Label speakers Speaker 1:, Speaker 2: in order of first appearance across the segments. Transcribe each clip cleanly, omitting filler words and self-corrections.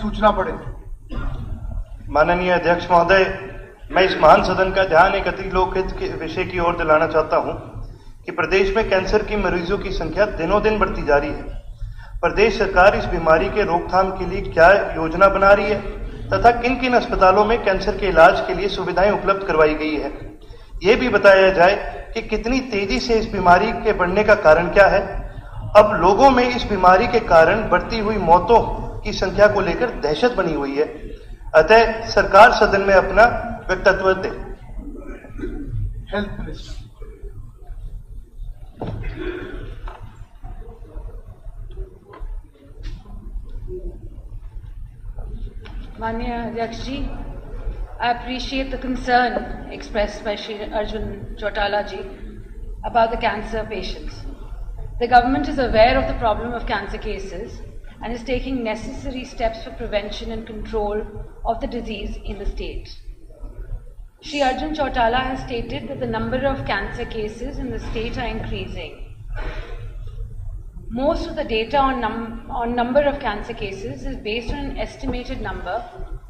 Speaker 1: सूचना पड़े।
Speaker 2: माननीय अध्यक्ष महोदय, मैं इस महान सदन का ध्यान एक अति लोकहित के विषय की ओर दिलाना चाहता हूं कि प्रदेश में कैंसर की मरीजों की संख्या दिनों दिन बढ़ती जा रही है। प्रदेश सरकार इस बीमारी के रोकथाम के लिए क्या योजना बना रही है तथा किन किन अस्पतालों में कैंसर के इलाज के लिए सुविधाएं उपलब्ध करवाई गई है। ये भी बताया जाए कि कितनी तेजी से इस बीमारी के बढ़ने का कारण क्या है। अब लोगों में इस बीमारी के कारण बढ़ती हुई मौतों की संख्या को लेकर दहशत बनी हुई है। अतः सरकार सदन में अपना वक्तव्य दे।
Speaker 1: Health minister.
Speaker 3: माननीय अध्यक्ष जी, I appreciate the concern expressed by Shri Arjun Chautala ji about the cancer patients. The government is aware of the problem of cancer cases and is taking necessary steps for prevention and control of the disease in the state. Shri Arjun Chautala has stated that the number of cancer cases in the state are increasing. Most of the data on number of cancer cases is based on an estimated number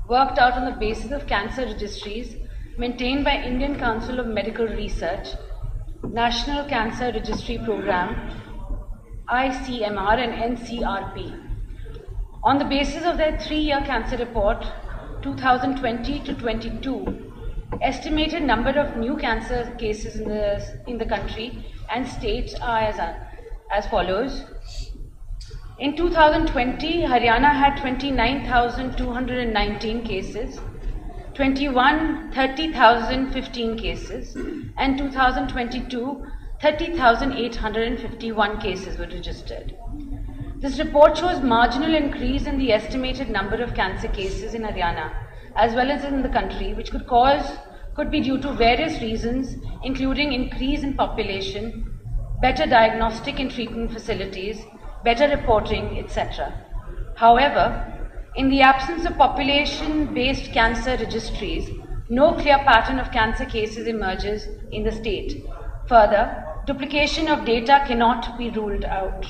Speaker 3: worked out on the basis of cancer registries maintained by Indian Council of Medical Research, National Cancer Registry Program, ICMR and NCRP. On the basis of their 3-year cancer report, 2020 to 22, estimated number of new cancer cases in the country and states are as follows. In 2020, Haryana had 29,219 cases, 21, 30,015 cases, and 2022, 30,851 cases were registered. This report shows marginal increase in the estimated number of cancer cases in Haryana as well as in the country, which could be due to various reasons, including increase in population, better diagnostic and treatment facilities, better reporting, etc. However, in the absence of population-based cancer registries, no clear pattern of cancer cases emerges in the state. Further, duplication of data cannot be ruled out.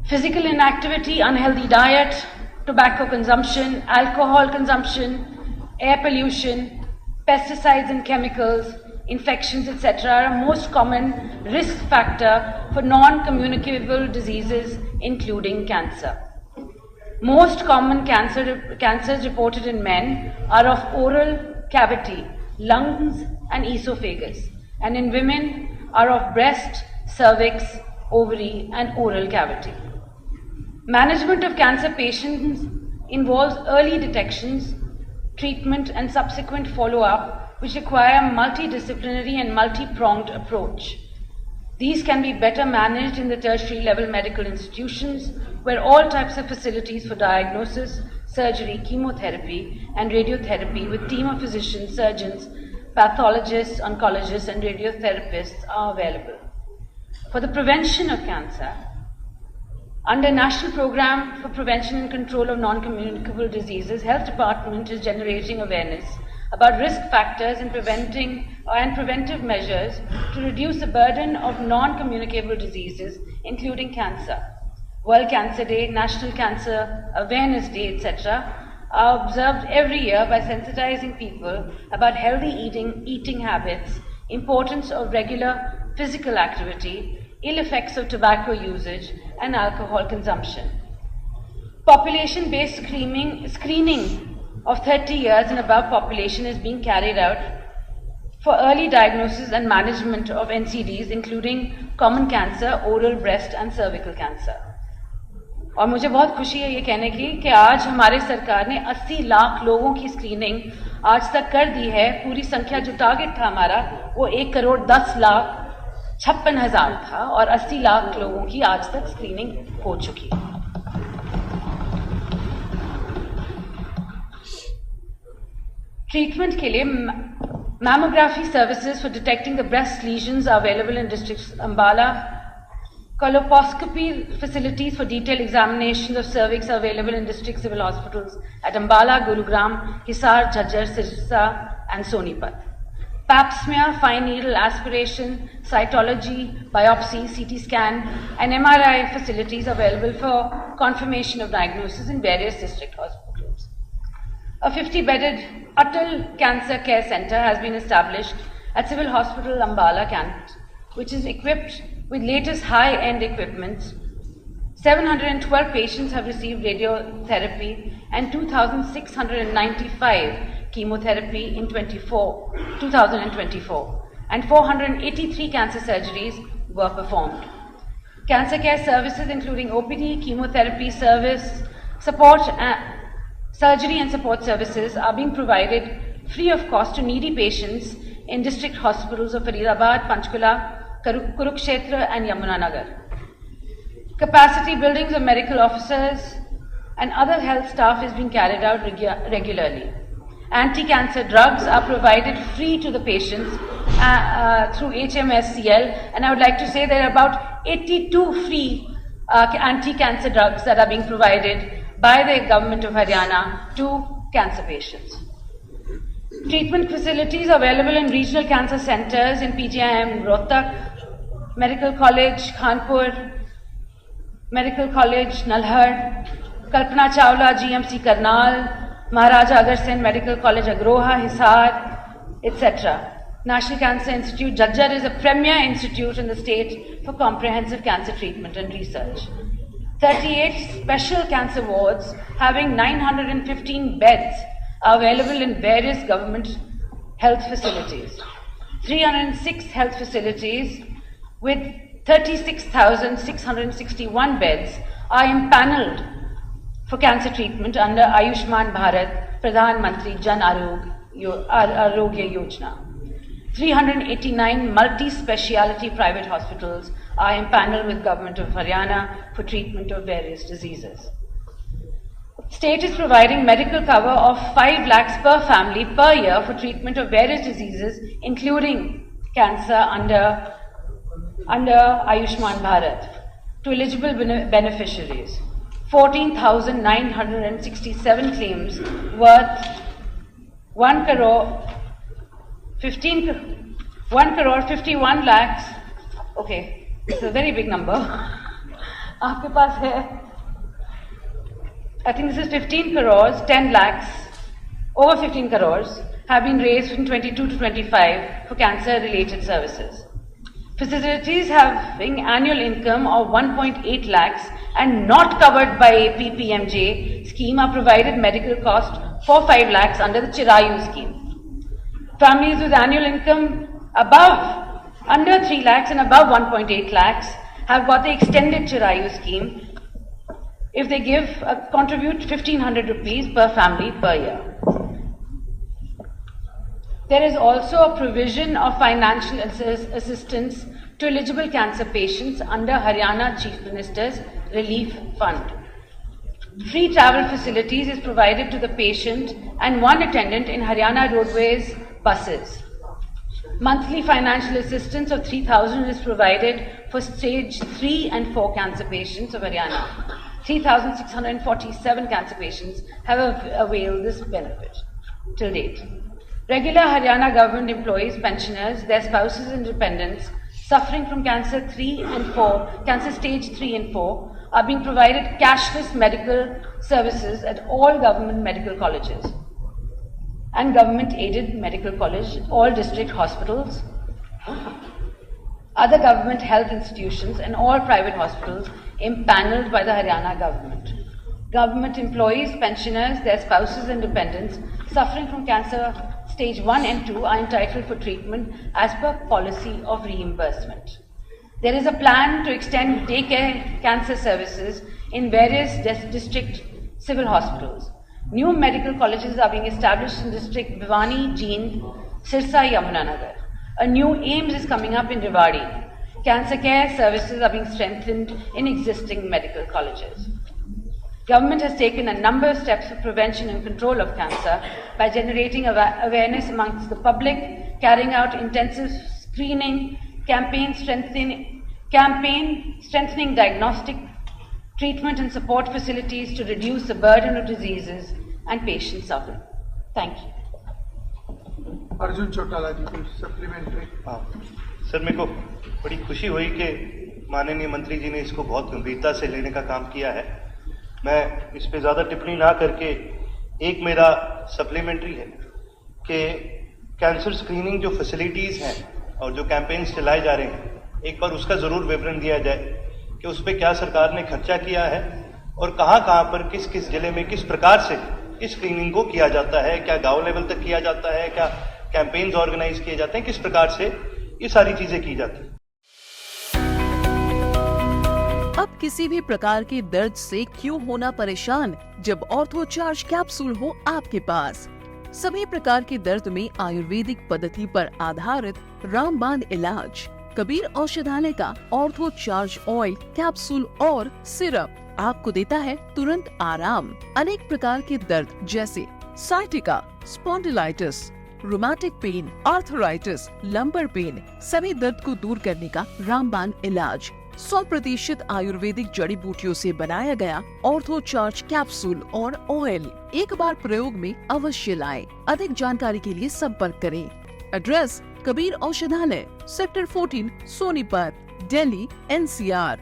Speaker 3: Physical inactivity, unhealthy diet, tobacco consumption, alcohol consumption, air pollution, pesticides and chemicals, infections, etc. are a most common risk factor for non-communicable diseases, including cancer. Most common cancers reported in men are of oral cavity, lungs, and esophagus, and in women are of breast, cervix, ovary, and oral cavity. Management of cancer patients involves early detections, treatment, and subsequent follow-up, which require a multidisciplinary and multi-pronged approach. These can be better managed in the tertiary level medical institutions, where all types of facilities for diagnosis, surgery, chemotherapy, and radiotherapy with team of physicians, surgeons, pathologists, oncologists, and radiotherapists are available. For the prevention of cancer, under National Program for Prevention and Control of Non-Communicable Diseases, Health Department is generating awareness about risk factors and preventive measures to reduce the burden of non-communicable diseases, including cancer. World Cancer Day, National Cancer Awareness Day, etc. are observed every year by sensitizing people about healthy eating habits, importance of regular physical activity, ill effects of tobacco usage, and alcohol consumption. Population-based screening of 30 years and above population is being carried out for early diagnosis and management of NCDs, including common cancer, oral, breast, and cervical cancer. और मुझे बहुत खुशी है ये कहने की कि आज हमारी सरकार ने 80 लाख लोगों की स्क्रीनिंग आज तक कर दी है। पूरी संख्या जो टारगेट था हमारा वो 1,10,56,000 था और 80 लाख लोगों की आज तक स्क्रीनिंग हो चुकी है। Treatment के लिए mammography services for detecting the breast lesions are available in districts Ambala. Colposcopy facilities for detailed examinations of cervix are available in district civil hospitals at Ambala, Gurugram, Hisar, Jhajjar, Sirsa, and Sonipat. pap smear, fine needle aspiration, cytology, biopsy, CT scan, and MRI facilities available for confirmation of diagnosis in various district hospitals. A 50-bedded Atal Cancer Care Center has been established at Civil Hospital Ambala, Kent, which is equipped with latest high-end equipment. 712 patients have received radiotherapy and 2,695 chemotherapy in 2024, and 483 cancer surgeries were performed. Cancer care services including OPD, chemotherapy service, support, surgery and support services are being provided free of cost to needy patients in district hospitals of Faridabad, Panchkula, Kurukshetra and Yamunanagar. Capacity buildings of medical officers and other health staff is being carried out regularly. Anti-cancer drugs are provided free to the patients through HMSCL, and I would like to say there are about 82 free anti-cancer drugs that are being provided by the government of Haryana to cancer patients. Treatment facilities available in regional cancer centers in PGIM Rohtak, Medical College Kanpur, Medical College Nalhar, Kalpana Chawla GMC Karnal, Maharaja Agarsen Medical College Agroha, Hisar, etc. National Cancer Institute Jajjar is a premier institute in the state for comprehensive cancer treatment and research. 38 special cancer wards having 915 beds are available in various government health facilities. 306 health facilities with 36,661 beds are impaneled for cancer treatment under Ayushman Bharat Pradhan Mantri Jan Arogya Yojana. 389 multi-speciality private hospitals are impaneled with Government of Haryana for treatment of various diseases. State is providing medical cover of 5 lakhs per family per year for treatment of various diseases, including cancer under Ayushman Bharat to eligible beneficiaries. 14,967 claims worth 1 crore 51 lakhs. Okay, it's a very big number. Aapke paas hai. I think this is 15 crores, 10 lakhs, over 15 crores have been raised from 22 to 25 for cancer-related services. Facilities having annual income of 1.8 lakhs and not covered by PPMJ scheme are provided medical cost for 5 lakhs under the Chirayu scheme. Families with annual income under 3 lakhs and above 1.8 lakhs have got the extended Chirayu scheme if they contribute 1,500 rupees per family per year. There is also a provision of financial assistance to eligible cancer patients under Haryana Chief Minister's Relief Fund. Free travel facilities is provided to the patient and one attendant in Haryana Roadways buses. Monthly financial assistance of 3,000 is provided for stage 3 and 4 cancer patients of Haryana. 3,647 cancer patients have availed this benefit till date. Regular Haryana government employees, pensioners, their spouses and dependents suffering from cancer stage 3 and 4 are being provided cashless medical services at all government medical colleges and government-aided medical college, all district hospitals, other government health institutions and all private hospitals impaneled by the Haryana government. Government employees, pensioners, their spouses and dependents suffering from cancer stage 1 and 2 are entitled for treatment as per policy of reimbursement. There is a plan to extend daycare cancer services in various district civil hospitals. New medical colleges are being established in district Bhiwani, Jind, Sirsa, Yamunanagar. A new AIMS is coming up in Rewari. Cancer care services are being strengthened in existing medical colleges. Government has taken a number of steps for prevention and control of cancer by generating awareness amongst the public, carrying out intensive screening, campaign strengthening diagnostic, treatment and support facilities to reduce the burden of diseases and patient suffering. Thank you.
Speaker 1: Arjun Chautala जी को supplementary.
Speaker 2: हाँ sir, मेरे को बड़ी खुशी हुई कि माननीय मंत्री जी ने इसको बहुत गंभीरता से लेने का काम किया है। मैं इस पे ज़्यादा टिप्पणी ना करके, एक मेरा सप्लीमेंट्री है कि कैंसर स्क्रीनिंग जो फैसिलिटीज़ हैं और जो कैंपेन्स चलाए जा रहे हैं, एक बार उसका ज़रूर विवरण दिया जाए कि उस पर क्या सरकार ने खर्चा किया है और कहाँ कहाँ पर किस किस जिले में किस प्रकार से इस स्क्रीनिंग को किया जाता है, क्या गांव लेवल तक किया जाता है, क्या कैंपेन्स ऑर्गेनाइज किए जाते हैं, किस प्रकार से ये सारी चीजें की जाती हैं।
Speaker 4: अब किसी भी प्रकार के दर्द से क्यों होना परेशान जब ऑर्थो चार्ज कैप्सूल हो आपके पास। सभी प्रकार के दर्द में आयुर्वेदिक पद्धति पर आधारित रामबाण इलाज। कबीर औषधालय का ऑर्थो चार्ज ऑयल, कैप्सूल और सिरप आपको देता है तुरंत आराम। अनेक प्रकार के दर्द जैसे sciatica, spondylitis, rheumatic pain, arthritis, lumbar pain, सभी दर्द को दूर करने का रामबाण इलाज 100% आयुर्वेदिक जड़ी बूटियों से बनाया गया ऑर्थो चार्ज कैप्सूल और ऑयल एक बार प्रयोग में अवश्य लाएं। अधिक जानकारी के लिए संपर्क करें। एड्रेस: कबीर औषधालय, सेक्टर 14, सोनीपत, दिल्ली, NCR।